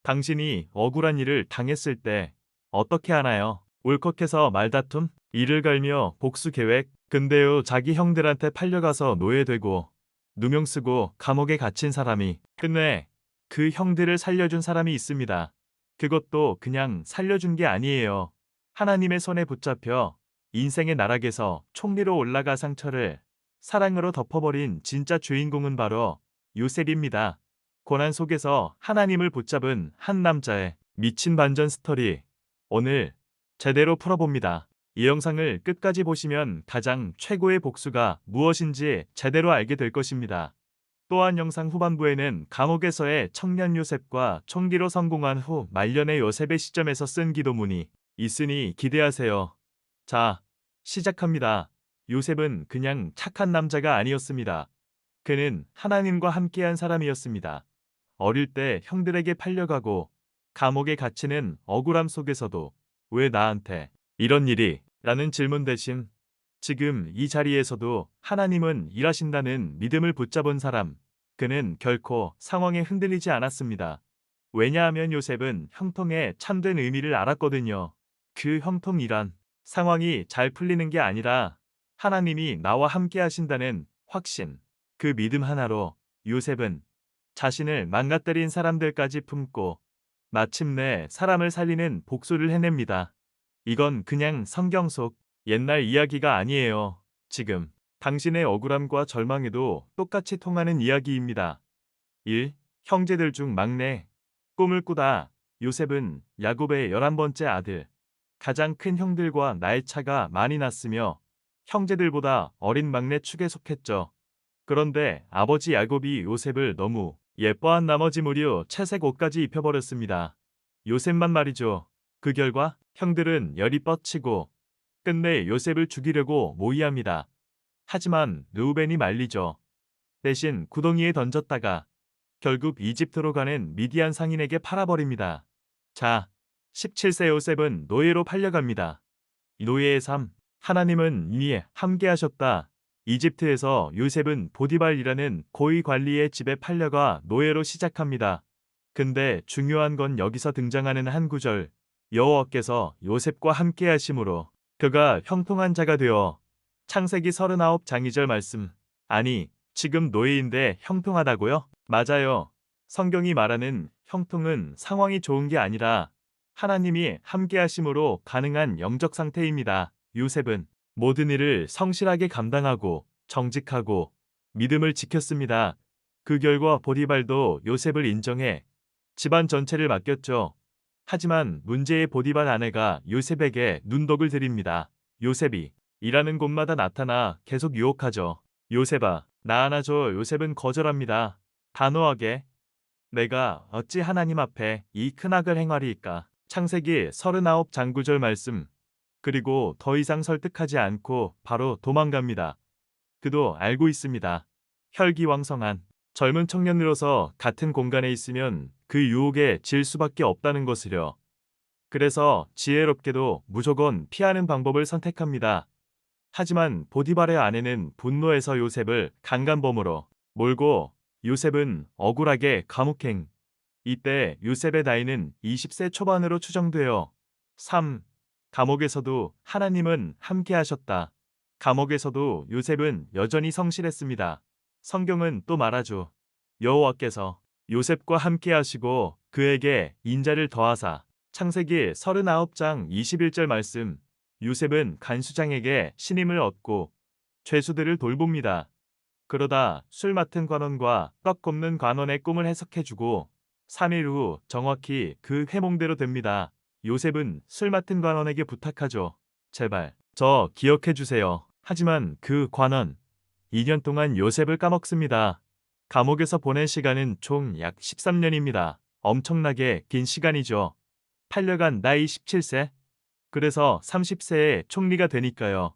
당신이 억울한 일을 당했을 때 어떻게 하나요? 울컥해서 말다툼? 이를 갈며 복수 계획? 근데요, 자기 형들한테 팔려가서 노예되고 누명 쓰고 감옥에 갇힌 사람이 끝내 그 형들을 살려준 사람이 있습니다. 그것도 그냥 살려준 게 아니에요. 하나님의 손에 붙잡혀 인생의 나락에서 총리로 올라가 상처를 사랑으로 덮어버린 진짜 주인공은 바로 요셉입니다. 고난 속에서 하나님을 붙잡은 한 남자의 미친 반전 스토리, 오늘 제대로 풀어봅니다. 이 영상을 끝까지 보시면 가장 최고의 복수가 무엇인지 제대로 알게 될 것입니다. 또한 영상 후반부에는 감옥에서의 청년 요셉과 총기로 성공한 후 말년의 요셉의 시점에서 쓴 기도문이 있으니 기대하세요. 자, 시작합니다. 요셉은 그냥 착한 남자가 아니었습니다. 그는 하나님과 함께한 사람이었습니다. 어릴 때 형들에게 팔려가고 감옥에 갇히는 억울함 속에서도 왜 나한테 이런 일이? 라는 질문 대신 지금 이 자리에서도 하나님은 일하신다는 믿음을 붙잡은 사람, 그는 결코 상황에 흔들리지 않았습니다. 왜냐하면 요셉은 형통의 참된 의미를 알았거든요. 그 형통이란 상황이 잘 풀리는 게 아니라 하나님이 나와 함께 하신다는 확신, 그 믿음 하나로 요셉은 자신을 망가뜨린 사람들까지 품고 마침내 사람을 살리는 복수를 해냅니다. 이건 그냥 성경 속 옛날 이야기가 아니에요. 지금 당신의 억울함과 절망에도 똑같이 통하는 이야기입니다. 1. 형제들 중 막내. 꿈을 꾸다. 요셉은 야곱의 11번째 아들. 가장 큰 형들과 나이 차가 많이 났으며 형제들보다 어린 막내 축에 속했죠. 그런데 아버지 야곱이 요셉을 너무 예뻐한 나머지 무려 채색 옷까지 입혀버렸습니다. 요셉만 말이죠. 그 결과 형들은 열이 뻗치고 끝내 요셉을 죽이려고 모의합니다. 하지만 르우벤이 말리죠. 대신 구덩이에 던졌다가 결국 이집트로 가는 미디안 상인에게 팔아버립니다. 자, 17세 요셉은 노예로 팔려갑니다. 노예의 삶, 하나님은 이에 함께하셨다. 이집트에서 요셉은 보디발이라는 고위 관리의 집에 팔려가 노예로 시작합니다. 근데 중요한 건 여기서 등장하는 한 구절. 여호와께서 요셉과 함께하심으로 그가 형통한 자가 되어. 창세기 39장 2절 말씀. 아니, 지금 노예인데 형통하다고요? 맞아요. 성경이 말하는 형통은 상황이 좋은 게 아니라 하나님이 함께하심으로 가능한 영적 상태입니다. 요셉은 모든 일을 성실하게 감당하고 정직하고 믿음을 지켰습니다. 그 결과 보디발도 요셉을 인정해 집안 전체를 맡겼죠. 하지만 문제의 보디발 아내가 요셉에게 눈독을 들입니다. 요셉이 일하는 곳마다 나타나 계속 유혹하죠. 요셉아, 나 하나 줘. 요셉은 거절합니다. 단호하게. 내가 어찌 하나님 앞에 이 큰 악을 행하리이까. 창세기 39장 9절 말씀. 그리고 더 이상 설득하지 않고 바로 도망갑니다. 그도 알고 있습니다. 혈기왕성한 젊은 청년으로서 같은 공간에 있으면 그 유혹에 질 수밖에 없다는 것을요. 그래서 지혜롭게도 무조건 피하는 방법을 선택합니다. 하지만 보디발의 아내는 분노해서 요셉을 강간범으로 몰고 요셉은 억울하게 감옥행. 이때 요셉의 나이는 20세 초반으로 추정되어 3. 감옥에서도 하나님은 함께 하셨다. 감옥에서도 요셉은 여전히 성실했습니다. 성경은 또 말하죠. 여호와께서 요셉과 함께 하시고 그에게 인자를 더하사. 창세기 39장 21절 말씀. 요셉은 간수장에게 신임을 얻고 죄수들을 돌봅니다. 그러다 술 맡은 관원과 떡 굽는 관원의 꿈을 해석해주고 3일 후 정확히 그 해몽대로 됩니다. 요셉은 술 맡은 관원에게 부탁하죠. 제발 저 기억해주세요. 하지만 그 관원 2년 동안 요셉을 까먹습니다. 감옥에서 보낸 시간은 총 약 13년입니다. 엄청나게 긴 시간이죠. 팔려간 나이 17세? 그래서 30세에 총리가 되니까요.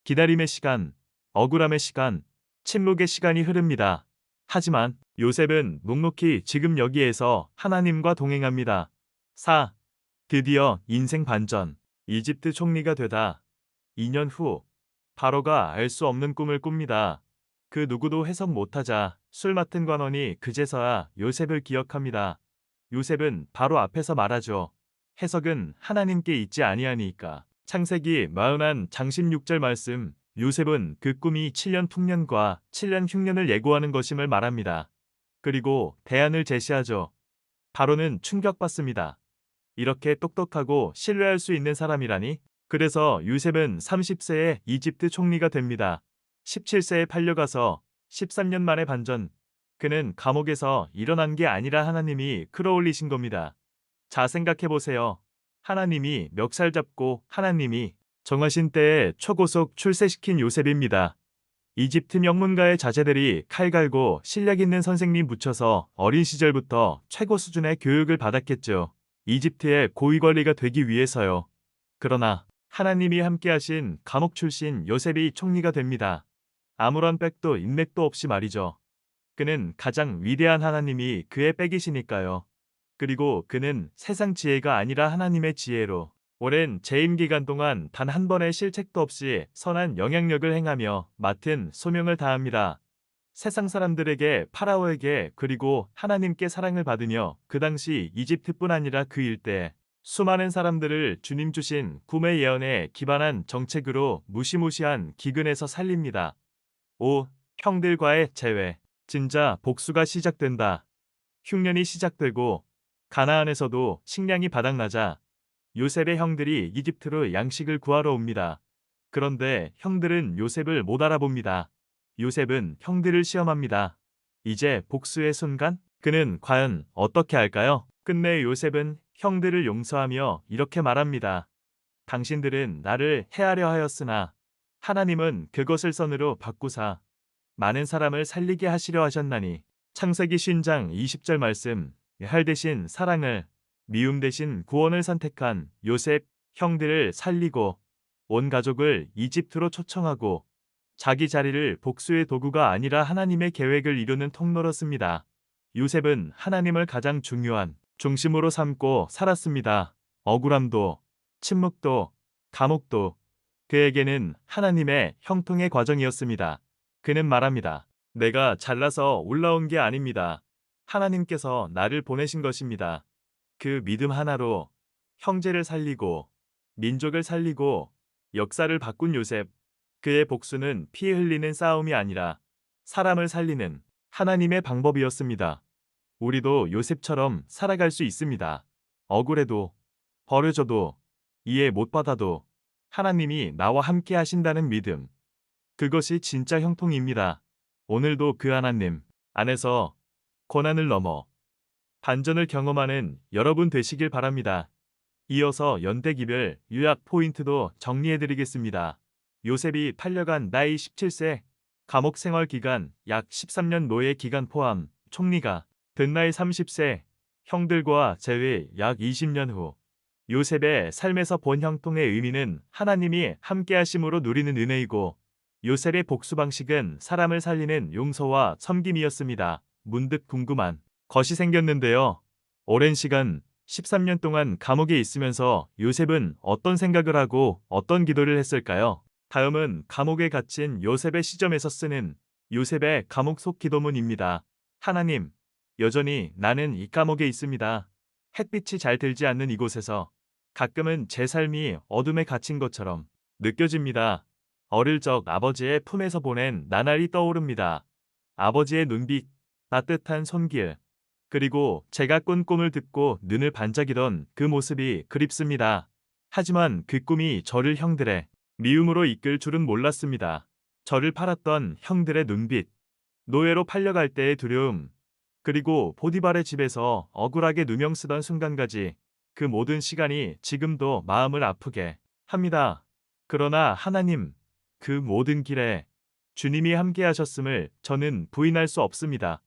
기다림의 시간, 억울함의 시간, 침묵의 시간이 흐릅니다. 하지만 요셉은 묵묵히 지금 여기에서 하나님과 동행합니다. 4. 드디어 인생 반전. 이집트 총리가 되다. 2년 후 바로가 알 수 없는 꿈을 꿉니다. 그 누구도 해석 못하자 술 맡은 관원이 그제서야 요셉을 기억합니다. 요셉은 바로 앞에서 말하죠. 해석은 하나님께 있지 아니하니까. 창세기 41 장신 6절 말씀. 요셉은 그 꿈이 7년 풍년과 7년 흉년을 예고하는 것임을 말합니다. 그리고 대안을 제시하죠. 바로는 충격받습니다. 이렇게 똑똑하고 신뢰할 수 있는 사람이라니? 그래서 요셉은 30세에 이집트 총리가 됩니다. 17세에 팔려가서 13년 만에 반전. 그는 감옥에서 일어난 게 아니라 하나님이 끌어올리신 겁니다. 자, 생각해보세요. 하나님이 멱살 잡고 하나님이 정하신 때에 초고속 출세시킨 요셉입니다. 이집트 명문가의 자제들이 칼 갈고 실력 있는 선생님 붙여서 어린 시절부터 최고 수준의 교육을 받았겠죠. 이집트의 고위 관리가 되기 위해서요. 그러나 하나님이 함께하신 감옥 출신 요셉이 총리가 됩니다. 아무런 백도 인맥도 없이 말이죠. 그는 가장 위대한 하나님이 그의 백이시니까요. 그리고 그는 세상 지혜가 아니라 하나님의 지혜로 오랜 재임 기간 동안 단 한 번의 실책도 없이 선한 영향력을 행하며 맡은 소명을 다합니다. 세상 사람들에게 파라오에게 그리고 하나님께 사랑을 받으며 그 당시 이집트뿐 아니라 그 일대 수많은 사람들을 주님 주신 꿈의 예언에 기반한 정책으로 무시무시한 기근에서 살립니다. 5. 형들과의 재회. 진짜 복수가 시작된다. 흉년이 시작되고 가나안에서도 식량이 바닥나자 요셉의 형들이 이집트로 양식을 구하러 옵니다. 그런데 형들은 요셉을 못 알아봅니다. 요셉은 형들을 시험합니다. 이제 복수의 순간? 그는 과연 어떻게 할까요? 끝내 요셉은 형들을 용서하며 이렇게 말합니다. 당신들은 나를 해하려 하였으나 하나님은 그것을 선으로 바꾸사 많은 사람을 살리게 하시려 하셨나니. 창세기 50장 20절 말씀. 할 대신 사랑을, 미움 대신 구원을 선택한 요셉, 형들을 살리고 온 가족을 이집트로 초청하고 자기 자리를 복수의 도구가 아니라 하나님의 계획을 이루는 통로로 씁니다. 요셉은 하나님을 가장 중요한 중심으로 삼고 살았습니다. 억울함도, 침묵도, 감옥도 그에게는 하나님의 형통의 과정이었습니다. 그는 말합니다. 내가 잘나서 올라온 게 아닙니다. 하나님께서 나를 보내신 것입니다. 그 믿음 하나로 형제를 살리고 민족을 살리고 역사를 바꾼 요셉. 그의 복수는 피 흘리는 싸움이 아니라 사람을 살리는 하나님의 방법이었습니다. 우리도 요셉처럼 살아갈 수 있습니다. 억울해도 버려져도 이해 못 받아도 하나님이 나와 함께 하신다는 믿음. 그것이 진짜 형통입니다. 오늘도 그 하나님 안에서 고난을 넘어 반전을 경험하는 여러분 되시길 바랍니다. 이어서 연대기별 요약 포인트도 정리해드리겠습니다. 요셉이 팔려간 나이 17세, 감옥 생활 기간 약 13년 노예 기간 포함, 총리가 된 나이 30세, 형들과 재회 약 20년 후. 요셉의 삶에서 본 형통의 의미는 하나님이 함께하심으로 누리는 은혜이고 요셉의 복수 방식은 사람을 살리는 용서와 섬김이었습니다. 문득 궁금한 것이 생겼는데요. 오랜 시간 13년 동안 감옥에 있으면서 요셉은 어떤 생각을 하고 어떤 기도를 했을까요? 다음은 감옥에 갇힌 요셉의 시점에서 쓰는 요셉의 감옥 속 기도문입니다. 하나님, 여전히 나는 이 감옥에 있습니다. 햇빛이 잘 들지 않는 이곳에서 가끔은 제 삶이 어둠에 갇힌 것처럼 느껴집니다. 어릴 적 아버지의 품에서 보낸 나날이 떠오릅니다. 아버지의 눈빛, 따뜻한 손길, 그리고 제가 꾼 꿈을 듣고 눈을 반짝이던 그 모습이 그립습니다. 하지만 그 꿈이 저를 형들의 미움으로 이끌 줄은 몰랐습니다. 저를 팔았던 형들의 눈빛, 노예로 팔려갈 때의 두려움, 그리고 보디발의 집에서 억울하게 누명 쓰던 순간까지 그 모든 시간이 지금도 마음을 아프게 합니다. 그러나 하나님, 그 모든 길에 주님이 함께 하셨음을 저는 부인할 수 없습니다.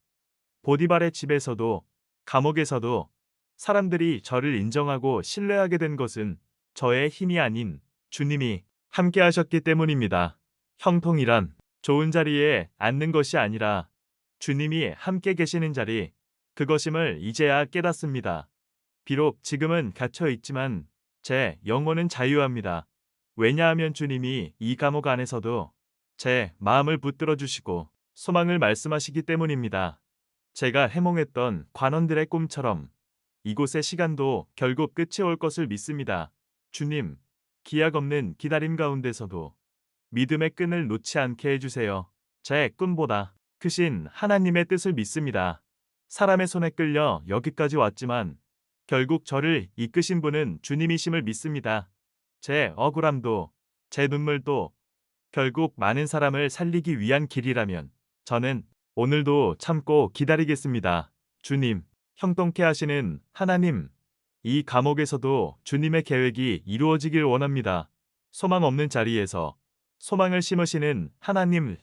보디발의 집에서도 감옥에서도 사람들이 저를 인정하고 신뢰하게 된 것은 저의 힘이 아닌 주님이 함께 하셨기 때문입니다. 형통이란 좋은 자리에 앉는 것이 아니라 주님이 함께 계시는 자리, 그것임을 이제야 깨닫습니다. 비록 지금은 갇혀 있지만 제 영혼은 자유합니다. 왜냐하면 주님이 이 감옥 안에서도 제 마음을 붙들어 주시고 소망을 말씀하시기 때문입니다. 제가 해몽했던 관원들의 꿈처럼 이곳의 시간도 결국 끝이 올 것을 믿습니다. 주님, 기약 없는 기다림 가운데서도 믿음의 끈을 놓지 않게 해주세요. 제 꿈보다 크신 하나님의 뜻을 믿습니다. 사람의 손에 끌려 여기까지 왔지만 결국 저를 이끄신 분은 주님이심을 믿습니다. 제 억울함도 제 눈물도 결국 많은 사람을 살리기 위한 길이라면 저는 오늘도 참고 기다리겠습니다. 주님, 형통케 하시는 하나님, 이 감옥에서도 주님의 계획이 이루어지길 원합니다. 소망 없는 자리에서 소망을 심으시는 하나님,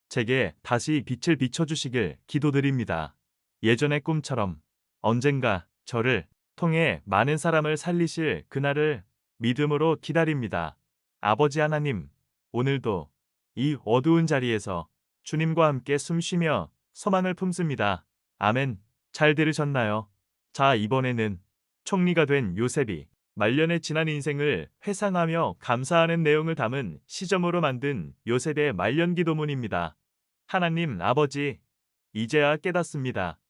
제게 다시 빛을 비춰주시길 기도드립니다. 예전의 꿈처럼 언젠가 저를 통해 많은 사람을 살리실 그날을 믿음으로 기다립니다. 아버지 하나님, 오늘도 이 어두운 자리에서 주님과 함께 숨쉬며 소망을 품습니다. 아멘. 잘 들으셨나요? 자, 이번에는 총리가 된 요셉이 말년의 지난 인생을 회상하며 감사하는 내용을 담은 시점으로 만든 요셉의 말년 기도문입니다. 하나님 아버지, 이제야 깨닫습니다.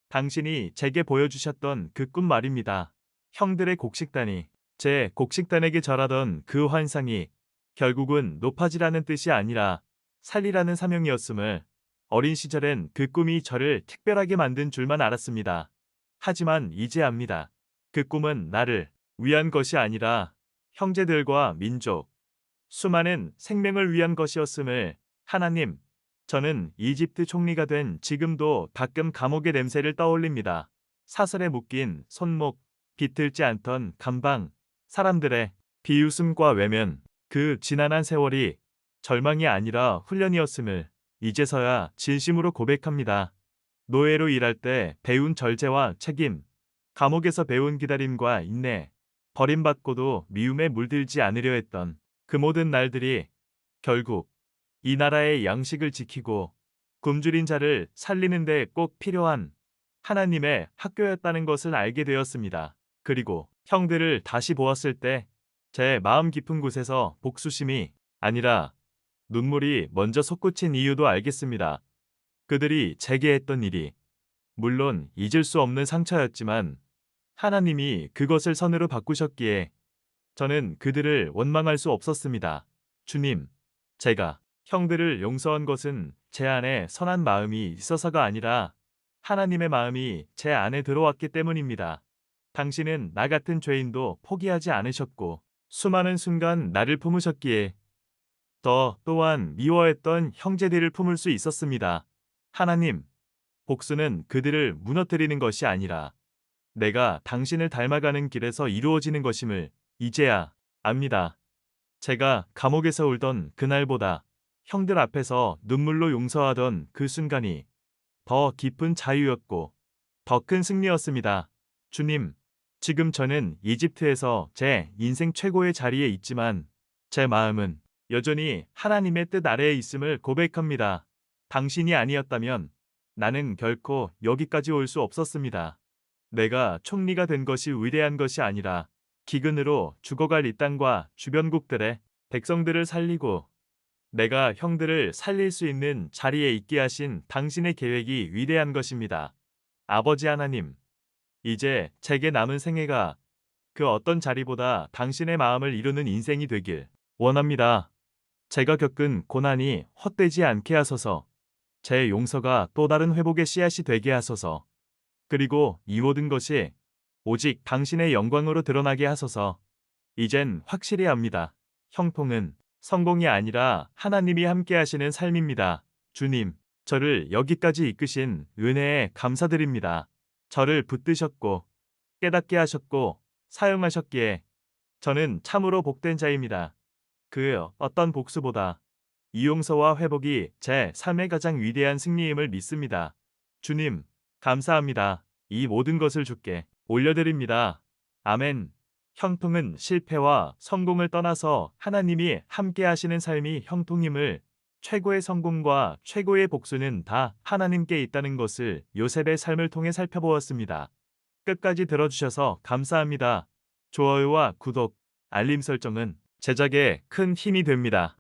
당신이 제게 보여주셨던 그 꿈 말입니다. 형들의 곡식단이 제 곡식단에게 절하던 그 환상이 결국은 높아지라는 뜻이 아니라 살리라는 사명이었음을 어린 시절엔 그 꿈이 저를 특별하게 만든 줄만 알았습니다. 하지만 이제 압니다. 그 꿈은 나를 위한 것이 아니라 형제들과 민족, 수많은 생명을 위한 것이었음을 하나님, 저는 이집트 총리가 된 지금도 가끔 감옥의 냄새를 떠올립니다. 사슬에 묶인 손목, 비틀지 않던 감방, 사람들의 비웃음과 외면, 그 지난한 세월이 절망이 아니라 훈련이었음을 이제서야 진심으로 고백합니다. 노예로 일할 때 배운 절제와 책임, 감옥에서 배운 기다림과 인내, 버림받고도 미움에 물들지 않으려 했던 그 모든 날들이 결국 이 나라의 양식을 지키고 굶주린 자를 살리는 데 꼭 필요한 하나님의 학교였다는 것을 알게 되었습니다. 그리고 형들을 다시 보았을 때 제 마음 깊은 곳에서 복수심이 아니라 눈물이 먼저 솟구친 이유도 알겠습니다. 그들이 제게 했던 일이 물론 잊을 수 없는 상처였지만 하나님이 그것을 선으로 바꾸셨기에 저는 그들을 원망할 수 없었습니다. 주님, 제가 형들을 용서한 것은 제 안에 선한 마음이 있어서가 아니라 하나님의 마음이 제 안에 들어왔기 때문입니다. 당신은 나 같은 죄인도 포기하지 않으셨고 수많은 순간 나를 품으셨기에 또한 미워했던 형제들을 품을 수 있었습니다. 하나님, 복수는 그들을 무너뜨리는 것이 아니라 내가 당신을 닮아가는 길에서 이루어지는 것임을 이제야 압니다. 제가 감옥에서 울던 그날보다 형들 앞에서 눈물로 용서하던 그 순간이 더 깊은 자유였고 더 큰 승리였습니다. 주님, 지금 저는 이집트에서 제 인생 최고의 자리에 있지만 제 마음은 여전히 하나님의 뜻 아래에 있음을 고백합니다. 당신이 아니었다면 나는 결코 여기까지 올 수 없었습니다. 내가 총리가 된 것이 위대한 것이 아니라 기근으로 죽어갈 이 땅과 주변국들의 백성들을 살리고 내가 형들을 살릴 수 있는 자리에 있게 하신 당신의 계획이 위대한 것입니다. 아버지 하나님, 이제 제게 남은 생애가 그 어떤 자리보다 당신의 마음을 이루는 인생이 되길 원합니다. 제가 겪은 고난이 헛되지 않게 하소서. 제 용서가 또 다른 회복의 씨앗이 되게 하소서. 그리고 이 모든 것이 오직 당신의 영광으로 드러나게 하소서. 이젠 확실히 압니다. 형통은 성공이 아니라 하나님이 함께 하시는 삶입니다. 주님, 저를 여기까지 이끄신 은혜에 감사드립니다. 저를 붙드셨고 깨닫게 하셨고 사용하셨기에 저는 참으로 복된 자입니다. 그 어떤 복수보다 이 용서와 회복이 제 삶의 가장 위대한 승리임을 믿습니다. 주님, 감사합니다. 이 모든 것을 주께 올려드립니다. 아멘. 형통은 실패와 성공을 떠나서 하나님이 함께 하시는 삶이 형통임을, 최고의 성공과 최고의 복수는 다 하나님께 있다는 것을 요셉의 삶을 통해 살펴보았습니다. 끝까지 들어주셔서 감사합니다. 좋아요와 구독, 알림 설정은 제작에 큰 힘이 됩니다.